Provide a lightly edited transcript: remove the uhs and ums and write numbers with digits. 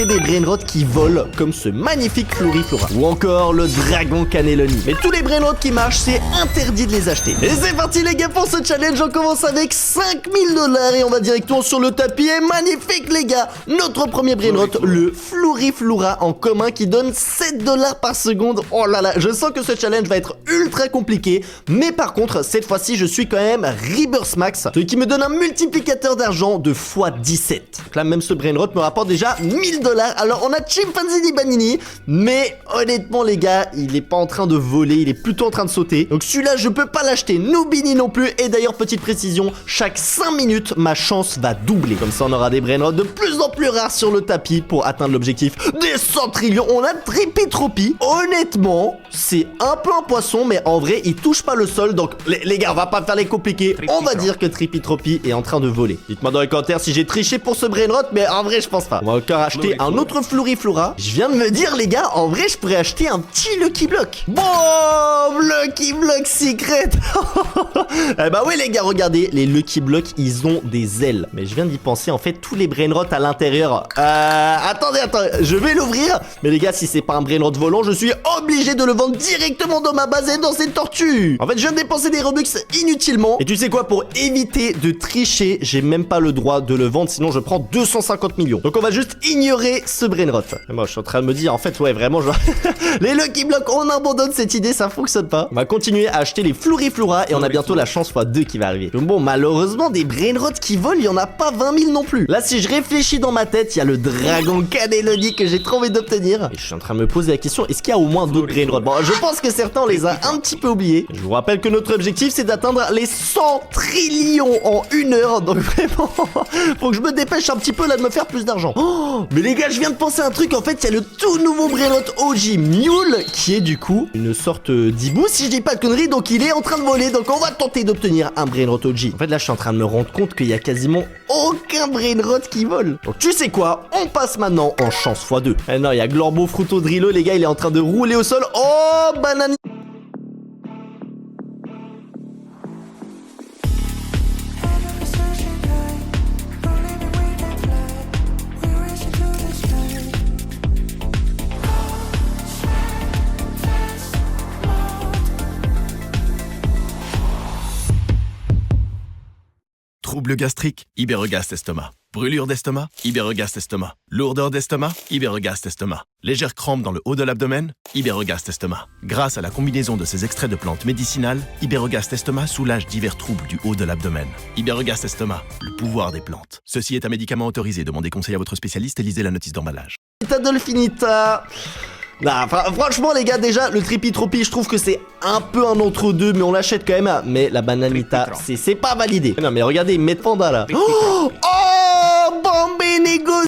Et des brainrots qui volent comme ce magnifique Floriflora ou encore le dragon cannelloni. Mais tous les brainrots qui marchent, c'est interdit de les acheter. Et c'est parti les gars pour ce challenge. On commence avec 5000 $ et on va directement sur le tapis. Et magnifique les gars, notre premier brainrot, le Floriflora en commun qui donne 7 $ par seconde. Oh là là, je sens que ce challenge va être ultra compliqué. Mais par contre, cette fois-ci, je suis quand même Rebirth Max, ce qui me donne un multiplicateur d'argent de x17. Donc là, même ce brainrot me rapporte déjà 1000 $. Alors on a Chimpanzee Banini, mais honnêtement les gars, il est pas en train de voler, il est plutôt en train de sauter. Donc celui-là je peux pas l'acheter, Noobini non plus. Et d'ailleurs petite précision, chaque 5 minutes ma chance va doubler. Comme ça on aura des brainrots de plus en plus rares sur le tapis pour atteindre l'objectif des 100 trillions. On a Trippy. Honnêtement c'est un peu un poisson, mais en vrai il touche pas le sol. Donc les gars on va pas faire les compliqués, on va dire que Trippy est en train de voler. Dites-moi dans les commentaires si j'ai triché pour ce brainrot, mais en vrai je pense pas. On va encore acheter un autre Floriflora. Je viens de me dire les gars, en vrai je pourrais acheter un petit Lucky Block. Bon, Lucky Block secret. Eh bah oui les gars, regardez, les Lucky Block ils ont des ailes. Mais je viens d'y penser, en fait tous les brainrots à l'intérieur. Attendez, je vais l'ouvrir. Mais les gars, si c'est pas un brainrot volant, je suis obligé de le vendre directement dans ma base et dans cette tortue. En fait je viens de dépenser des Robux inutilement. Et tu sais quoi, pour éviter de tricher, j'ai même pas le droit de le vendre, sinon je prends 250 millions. Donc on va juste ignorer ce brainrot. Et moi je suis en train de me dire en fait ouais vraiment genre les Lucky Blocks, on abandonne cette idée, ça fonctionne pas. On va continuer à acheter les Floriflora et on a bientôt la chance x2 qui va arriver. Donc bon, malheureusement des brainrots qui volent, il y en a pas 20 000 non plus. Là si je réfléchis dans ma tête, il y a le dragon cannelloni que j'ai trop envie d'obtenir. Et je suis en train de me poser la question, est-ce qu'il y a au moins d'autres brainrots? Bon, je pense que certains on les a un petit peu oubliés. Je vous rappelle que notre objectif c'est d'atteindre les 100 trillions en 1 heure. Donc vraiment faut que je me dépêche un petit peu là de me faire plus d'argent. Oh, mais les gars, je viens de penser à un truc. En fait, il y a le tout nouveau brainrot OG Mule qui est du coup une sorte d'hibou, si je dis pas de conneries. Donc il est en train de voler. Donc on va tenter d'obtenir un brainrot OG. En fait, là, je suis en train de me rendre compte qu'il y a quasiment aucun brainrot qui vole. Donc tu sais quoi, on passe maintenant en chance x2. Eh non, il y a Glorbo Fruto Drillo, les gars, il est en train de rouler au sol. Oh, banane. Troubles gastriques, Iberogast Estomac. Brûlure d'estomac, Iberogast Estomac. Lourdeur d'estomac, Iberogast Estomac. Légère crampe dans le haut de l'abdomen, Iberogast Estomac. Grâce à la combinaison de ces extraits de plantes médicinales, Iberogast Estomac soulage divers troubles du haut de l'abdomen. Iberogast Estomac, le pouvoir des plantes. Ceci est un médicament autorisé. Demandez conseil à votre spécialiste et lisez la notice d'emballage. Dolphinita. Nah, franchement les gars, déjà le Trippy, je trouve que c'est un peu un entre-deux, mais on l'achète quand même. Mais la bananita, c'est pas validé. Non mais regardez, Med Panda là. Oh